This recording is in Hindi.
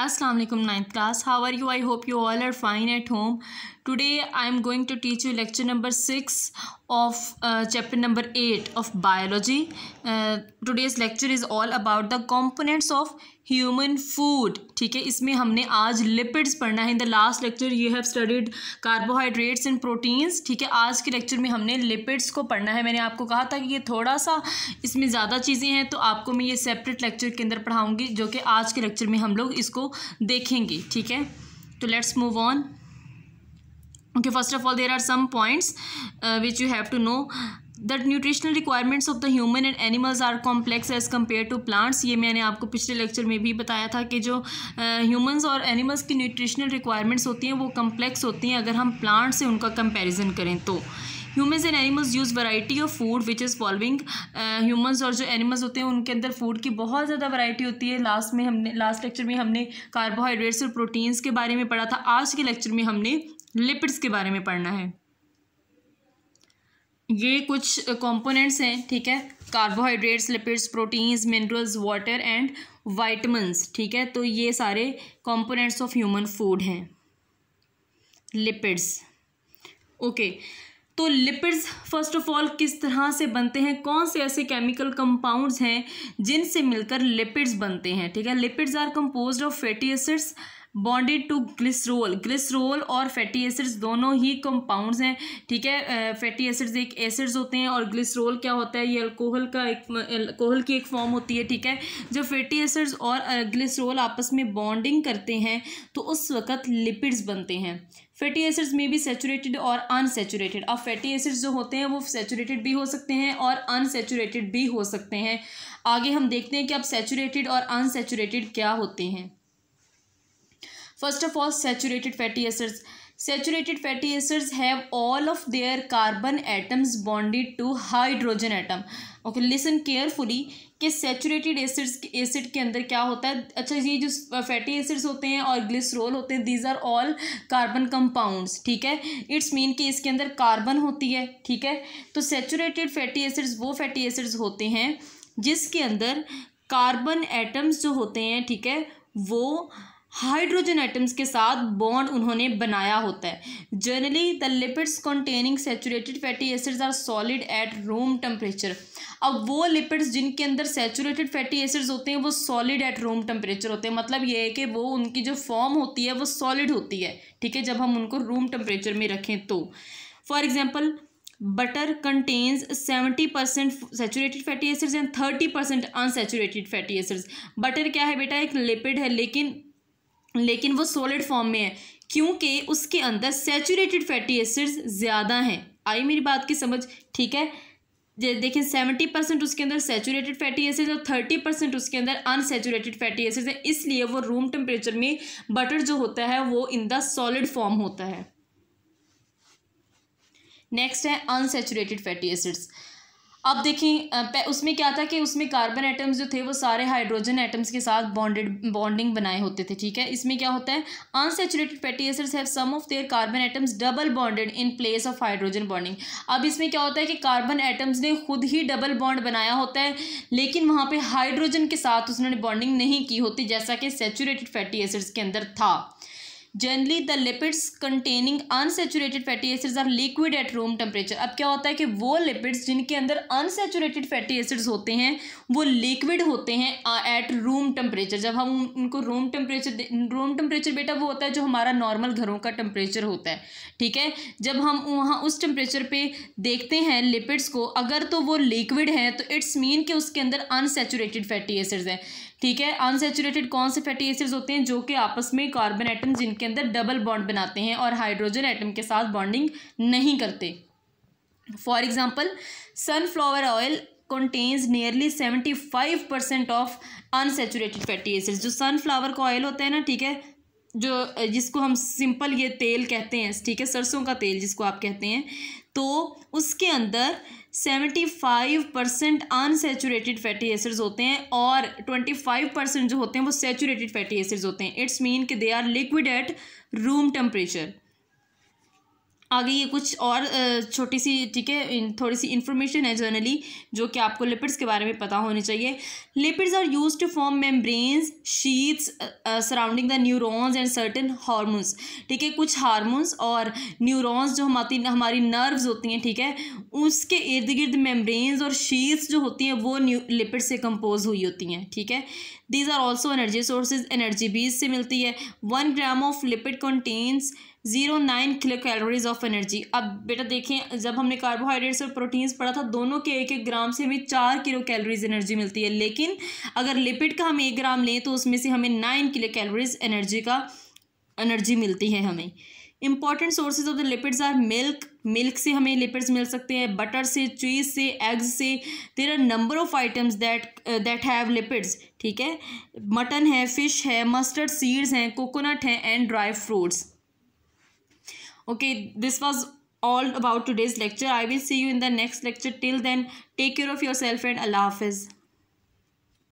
Assalamu alaikum ninth class. How are you? I hope you all are fine at home. Today I am going to teach you lecture number 6 of chapter number 8 of biology. Today's lecture is all about the components of human food. ठीक है, इसमें हमने आज लिपिड्स पढ़ना है. In the last lecture you have studied carbohydrates and proteins. ठीक है, आज के लेक्चर में हमने लिपिड्स को पढ़ना है. मैंने आपको कहा था कि ये थोड़ा सा इसमें ज़्यादा चीज़ें हैं, तो आपको मैं ये सेपरेट लेक्चर के अंदर पढ़ाऊँगी, जो कि आज के लेक्चर में हम लोग इसको देखेंगे. ठीक है, तो let's move on. Okay, first of all, there are some points which you have to know. The nutritional requirements of the human and animals are complex as compared to plants. ये मैंने आपको पिछले लेक्चर में भी बताया था कि जो ह्यूमंस और एनिमल्स की न्यूट्रिशनल रिक्वायरमेंट्स होती हैं वो कम्प्लेक्स होती हैं अगर हम प्लांट से उनका कंपैरिजन करें तो. Humans and animals use variety of food which is following. Humans और जो एनिमल्स होते हैं उनके अंदर फूड की बहुत ज़्यादा वैरायटी होती है. लास्ट लेक्चर में हमने कार्बोहाइड्रेट्स और प्रोटीन्स के बारे में पढ़ा था. आज के लेक्चर में हमने लिपिड्स के बारे में पढ़ना है. ये कुछ कंपोनेंट्स हैं. ठीक है, carbohydrates, lipids, proteins, minerals, water and vitamins. ठीक है, तो ये सारे कंपोनेंट्स ऑफ ह्यूमन फूड हैं, लिपिड्स. ओके, तो लिपिड्स फर्स्ट ऑफ ऑल किस तरह से बनते हैं, कौन से ऐसे केमिकल कंपाउंड्स हैं जिनसे मिलकर लिपिड्स बनते हैं. ठीक है, lipids are composed of fatty acids bonded to glycerol. Glycerol और फैटी एसिड्स दोनों ही कंपाउंड्स हैं. ठीक है, फैटी एसिड्स एक एसिड्स होते हैं और ग्लिसरोल क्या होता है, ये अल्कोहल की एक फॉर्म होती है. ठीक है, जब फैटी एसिड्स और ग्लिसरोल आपस में बॉन्डिंग करते हैं तो उस वक़्त लिपिड्स बनते हैं. फैटी एसिड्स में भी सैचुरेटेड और अनसैचुरेटेड. अब फैटी एसिड्स जो होते हैं वो सैचुरेटेड भी हो सकते हैं और अनसैचुरेटेड भी हो सकते हैं. आगे हम देखते हैं कि अब सैचुरेटेड और अनसैचुरेटेड क्या होते हैं. First of all, saturated fatty acids. Saturated fatty acids have all of their carbon atoms bonded to hydrogen atom. Okay, listen carefully कि सैचुरेटेड एसिड के अंदर क्या होता है. अच्छा, ये जो फैटी एसिड्स होते हैं और ग्लिसरोल होते हैं, these are all carbon compounds. ठीक है, इट्स मीन कि इसके अंदर कार्बन होती है. ठीक है, तो सैचुरेटेड फैटी एसिड्स वो फैटी एसिड्स होते हैं जिसके अंदर कार्बन एटम्स जो होते हैं, ठीक है, वो हाइड्रोजन एटम्स के साथ बॉन्ड उन्होंने बनाया होता है. Generally the lipids containing saturated fatty acids are solid at room temperature. अब वो लिपिड्स जिनके अंदर सैचुरेटेड फैटी एसिड्स होते हैं वो सॉलिड एट रूम टेम्परेचर होते हैं. मतलब ये है कि वो उनकी जो फॉर्म होती है वो सॉलिड होती है. ठीक है, जब हम उनको रूम टेम्परेचर में रखें तो. For example, butter contains 70% saturated fatty acids and 30% unsaturated fatty acids. Butter क्या है बेटा, एक लिपिड है, लेकिन वो सॉलिड फॉर्म में है क्योंकि उसके अंदर सैचुरेटेड फैटी एसिड्स ज़्यादा हैं. आई मेरी बात की समझ. ठीक है, देखिए 70% उसके अंदर सैचुरेटेड फैटी एसिड्स और 30% उसके अंदर अनसैचुरेटेड फैटी एसिड्स है. इसलिए वो रूम टेम्परेचर में बटर जो होता है वो इन द सॉलिड फॉर्म होता है. नेक्स्ट है अनसैचुरेटेड फैटी एसिड्स. अब देखें उसमें क्या था कि उसमें कार्बन एटम्स जो थे वो सारे हाइड्रोजन एटम्स के साथ बॉन्डिंग बनाए होते थे. ठीक है, इसमें क्या होता है, unsaturated fatty acids have some of their carbon atoms double bonded in place of hydrogen bonding. अब इसमें क्या होता है कि कार्बन एटम्स ने खुद ही डबल बॉन्ड बनाया होता है, लेकिन वहाँ पे हाइड्रोजन के साथ उसने बॉन्डिंग नहीं की होती जैसा कि सैचुरेटेड फैटी एसिड्स के अंदर था. Generally the lipids containing unsaturated fatty acids are liquid at room temperature. अब क्या होता है कि वो लिपिड्स जिनके अंदर अनसैचुरेटेड फैटी एसिड्स होते हैं वो लिक्विड होते हैं एट रूम टेम्परेचर. जब हम उनको रूम टेम्परेचर बेटा वो होता है जो हमारा नॉर्मल घरों का टेम्परेचर होता है. ठीक है, जब हम वहाँ उस टेम्परेचर पे देखते हैं लिपिड्स को, अगर तो वो लिक्विड हैं तो इट्स मीन कि उसके अंदर अनसैचुरेटेड फैटी एसिड्स हैं. ठीक है, अनसैचुरेटेड कौन से फैटी एसिड्स होते हैं, जो कि आपस में कार्बन एटम जिनके अंदर डबल बॉन्ड बनाते हैं और हाइड्रोजन एटम के साथ बॉन्डिंग नहीं करते. For example, sunflower oil contains nearly 75% of unsaturated fatty acids. जो सनफ्लावर का ऑयल होता है ना, ठीक है, जो जिसको हम सिंपल ये तेल कहते हैं, ठीक है, सरसों का तेल जिसको आप कहते हैं, तो उसके अंदर 75% अनसैचुरेटेड फैटी एसिड्स होते हैं और 25% जो होते हैं वो सैचुरेटेड फैटी एसिड्स होते हैं. इट्स मीन कि they are liquid at room temperature. आगे ये कुछ और छोटी सी, ठीक है, थोड़ी सी इन्फॉर्मेशन है जनरली जो कि आपको लिपिड्स के बारे में पता होनी चाहिए. Lipids are used to form membranes sheets surrounding the neurons and certain hormones. ठीक है, कुछ हार्मोन्स और न्यूरॉन्स जो हमारी नर्व्स होती हैं, ठीक है, उसके इर्द गिर्द मेम्ब्रेन्स और शीट्स जो होती हैं वो लिपिड से कंपोज हुई होती हैं. ठीक है, these are also energy sources. Energy भी इससे मिलती है. 1 gram of lipid contains 0.9 kilo calories of energy. अब बेटा देखें, जब हमने कार्बोहाइड्रेट्स और प्रोटीन्स पढ़ा था, दोनों के 1-1 ग्राम से हमें 4 किलो कैलोरीज एनर्जी मिलती है. लेकिन अगर लिपिड का हम 1 ग्राम लें तो उसमें से हमें 9 किलो कैलोरीज एनर्जी मिलती है हमें. Important sources of the lipids are milk से हमें लिपिड्स मिल सकते हैं, बटर से, चीज़ से, एग्स से. There are number of items that have lipids. ठीक है, मटन है, फिश है, मस्टर्ड सीड्स हैं, कोकोनट है and dry fruits. Okay, this was all about today's lecture. I will see you in the next lecture. Till then, take care of yourself and Allah Hafiz.